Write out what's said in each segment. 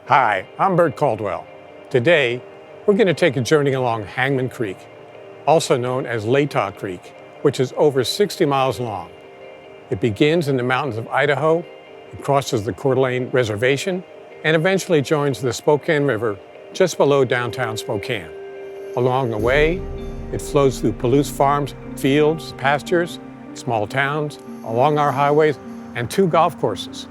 Hi, I'm Bert Caldwell. Today, we're going to take a journey along Hangman Creek, also known as Latah Creek, which is over 60 miles long. It begins in the mountains of Idaho, it crosses the Coeur d'Alene Reservation, and eventually joins the Spokane River just below downtown Spokane. Along the way, it flows through Palouse farms, fields, pastures, small towns, along our highways, and 2 golf courses.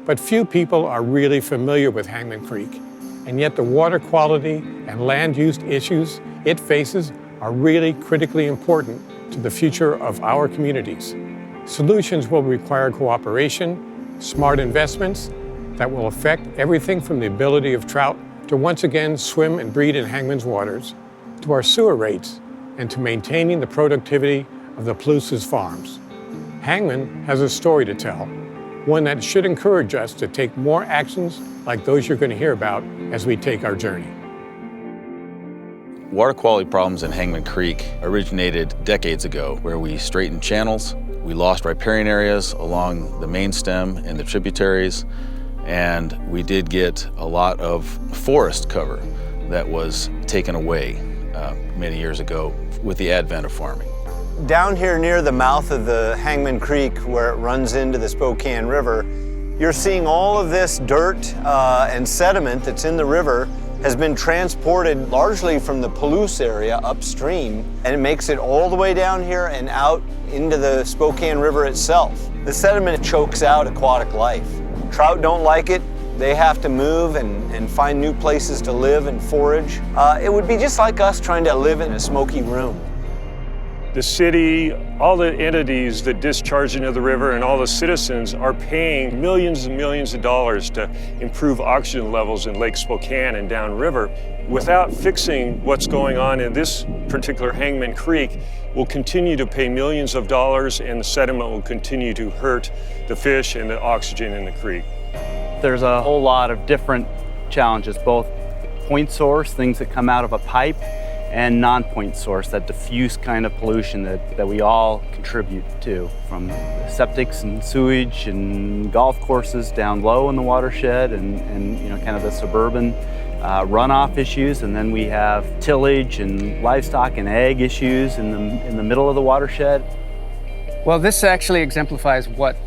But few people are really familiar with Hangman Creek, and yet the water quality and land use issues it faces are really critically important to the future of our communities. Solutions will require cooperation, smart investments that will affect everything from the ability of trout to once again swim and breed in Hangman's waters, to our sewer rates, and to maintaining the productivity of the Palouse's farms. Hangman has a story to tell, one that should encourage us to take more actions like those you're going to hear about as we take our journey. Water quality problems in Hangman Creek originated decades ago, where we straightened channels, we lost riparian areas along the main stem and the tributaries, and we did get a lot of forest cover that was taken away many years ago with the advent of farming. Down here near the mouth of the Hangman Creek, where it runs into the Spokane River, you're seeing all of this dirt and sediment that's in the river has been transported largely from the Palouse area upstream, and it makes it all the way down here and out into the Spokane River itself. The sediment chokes out aquatic life. Trout don't like it. They have to move and find new places to live and forage. It would be just like us trying to live in a smoky room. The city, all the entities that discharge into the river, and all the citizens are paying millions and millions of dollars to improve oxygen levels in Lake Spokane and downriver. Without fixing what's going on in this particular Hangman Creek, we'll continue to pay millions of dollars, and the sediment will continue to hurt the fish and the oxygen in the creek. There's a whole lot of different challenges, both point source, things that come out of a pipe, and non-point source, that diffuse kind of pollution that we all contribute to, from septics and sewage and golf courses down low in the watershed, and kind of the suburban runoff issues, and then we have tillage and livestock and ag issues in the middle of the watershed. Well, this actually exemplifies what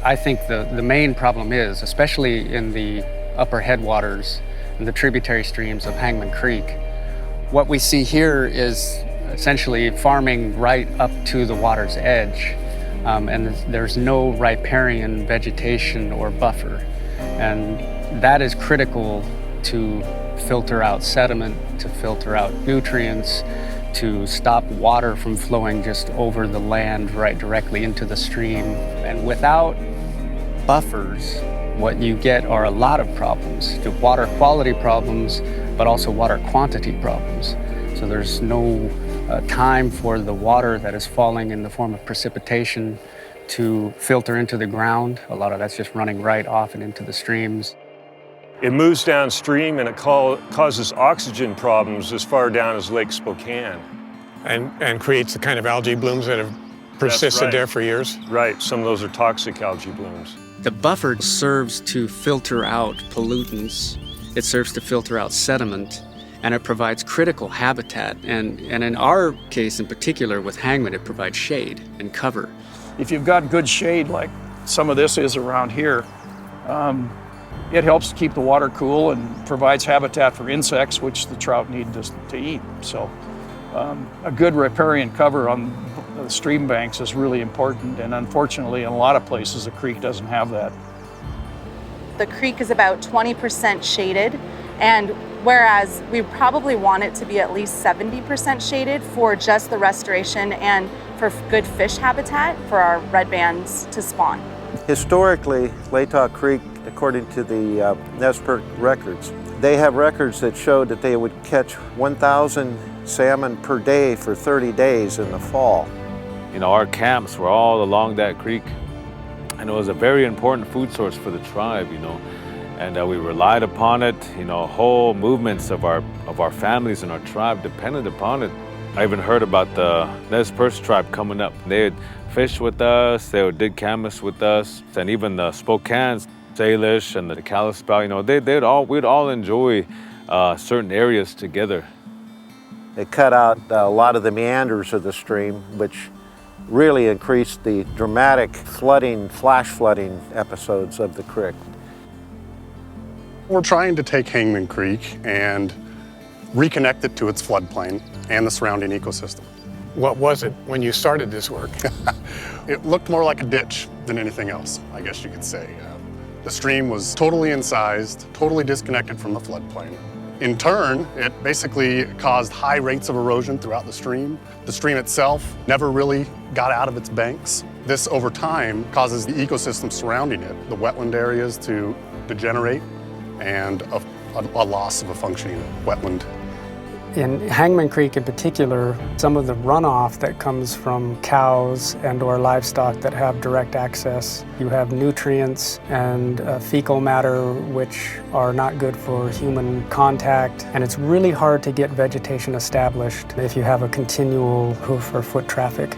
I think the main problem is, especially in the upper headwaters and the tributary streams of Hangman Creek. What we see here is essentially farming right up to the water's edge, and there's no riparian vegetation or buffer. And that is critical to filter out sediment, to filter out nutrients, to stop water from flowing just over the land right directly into the stream. And without buffers, what you get are a lot of problems, the water quality problems, but also water quantity problems. So there's no time for the water that is falling in the form of precipitation to filter into the ground. A lot of that's just running right off and into the streams. It moves downstream, and it causes oxygen problems as far down as Lake Spokane. And creates the kind of algae blooms that have persisted there for years. Right, some of those are toxic algae blooms. The buffer serves to filter out pollutants, it serves to filter out sediment, and it provides critical habitat. And in our case in particular with Hangman, it provides shade and cover. If you've got good shade like some of this is around here, it helps to keep the water cool and provides habitat for insects, which the trout need to eat. So a good riparian cover on the stream banks is really important, and unfortunately in a lot of places the creek doesn't have that. The creek is about 20% shaded, and whereas we probably want it to be at least 70% shaded for just the restoration and for good fish habitat for our red bands to spawn. Historically, Latah Creek, according to the Nespert records, they have records that showed that they would catch 1,000 salmon per day for 30 days in the fall. Our camps were all along that creek, and it was a very important food source for the tribe, and we relied upon it. Whole movements of our families and our tribe depended upon it. I even heard about the Nez Perce tribe coming up. They would fish with us, they would dig camas with us, and even the Spokanes, Salish and the Kalispell, you know, we'd all enjoy certain areas together. It cut out a lot of the meanders of the stream, which really increased the dramatic flooding, flash flooding episodes of the creek. We're trying to take Hangman Creek and reconnect it to its floodplain and the surrounding ecosystem. What was it when you started this work? It looked more like a ditch than anything else, I guess you could say. The stream was totally incised, totally disconnected from the floodplain. In turn, it basically caused high rates of erosion throughout the stream. The stream itself never really got out of its banks. This, over time, causes the ecosystem surrounding it, the wetland areas, to degenerate, and a loss of a functioning wetland. In Hangman Creek in particular, some of the runoff that comes from cows and or livestock that have direct access, you have nutrients and fecal matter which are not good for human contact, and it's really hard to get vegetation established if you have a continual hoof or foot traffic.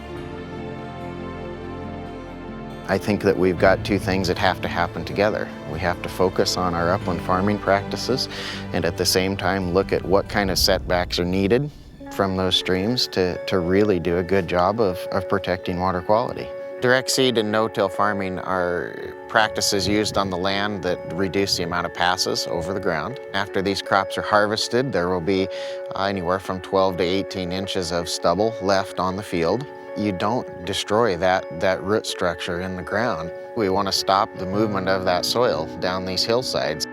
I think that we've got two things that have to happen together. We have to focus on our upland farming practices and at the same time look at what kind of setbacks are needed from those streams to really do a good job of protecting water quality. Direct seed and no-till farming are practices used on the land that reduce the amount of passes over the ground. After these crops are harvested, there will be anywhere from 12 to 18 inches of stubble left on the field. You don't destroy that root structure in the ground. We want to stop the movement of that soil down these hillsides.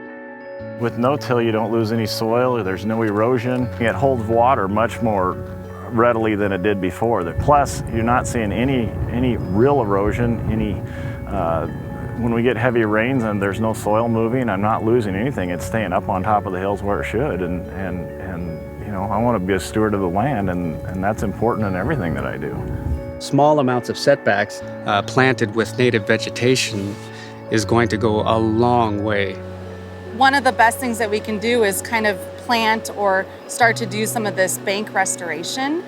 With no-till, you don't lose any soil, there's no erosion. It holds water much more readily than it did before. Plus, you're not seeing any real erosion, when we get heavy rains and there's no soil moving, I'm not losing anything. It's staying up on top of the hills where it should, and you know, I want to be a steward of the land, and that's important in everything that I do. Small amounts of setbacks planted with native vegetation is going to go a long way. One of the best things that we can do is kind of plant or start to do some of this bank restoration.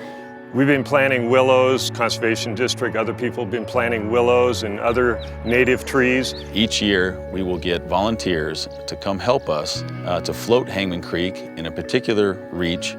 We've been planting willows, Conservation District, other people have been planting willows and other native trees. Each year, we will get volunteers to come help us to float Hangman Creek in a particular reach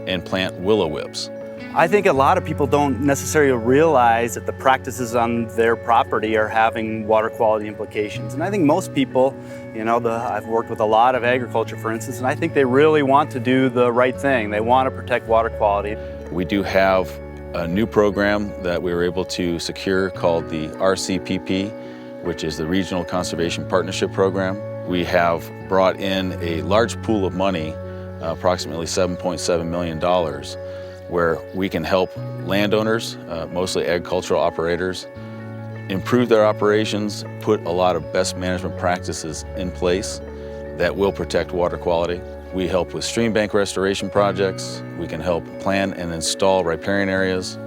and plant willow whips. I think a lot of people don't necessarily realize that the practices on their property are having water quality implications. And I think most people, you know, I've worked with a lot of agriculture, for instance, and I think they really want to do the right thing. They want to protect water quality. We do have a new program that we were able to secure called the RCPP, which is the Regional Conservation Partnership Program. We have brought in a large pool of money, approximately $7.7 million, where we can help landowners, mostly agricultural operators, improve their operations, put a lot of best management practices in place that will protect water quality. We help with stream bank restoration projects. We can help plan and install riparian areas.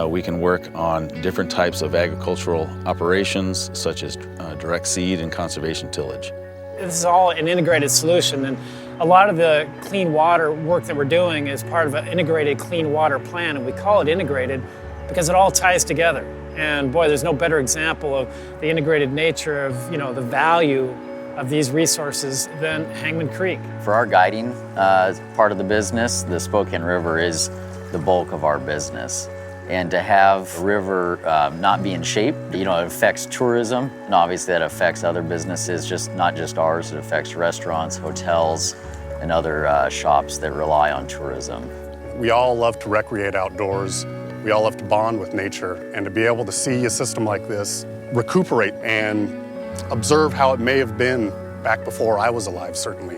We can work on different types of agricultural operations, such as direct seed and conservation tillage. This is all an integrated solution, and a lot of the clean water work that we're doing is part of an integrated clean water plan, and we call it integrated because it all ties together. And boy, there's no better example of the integrated nature of, you know, the value of these resources than Hangman Creek. For our guiding part of the business, the Spokane River is the bulk of our business. And to have the river not be in shape, you know, it affects tourism, and obviously that affects other businesses, not just ours. It affects restaurants, hotels, and other shops that rely on tourism. We all love to recreate outdoors. We all love to bond with nature, and to be able to see a system like this recuperate and observe how it may have been back before I was alive certainly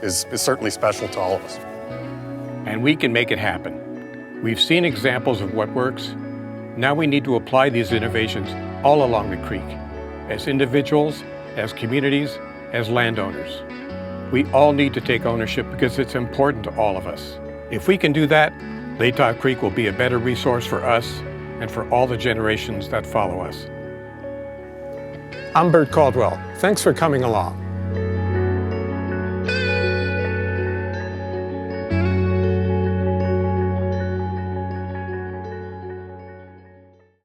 is certainly special to all of us. And we can make it happen. We've seen examples of what works. Now we need to apply these innovations all along the creek, as individuals, as communities, as landowners. We all need to take ownership because it's important to all of us. If we can do that, Latah Creek will be a better resource for us and for all the generations that follow us. I'm Bert Caldwell. Thanks for coming along.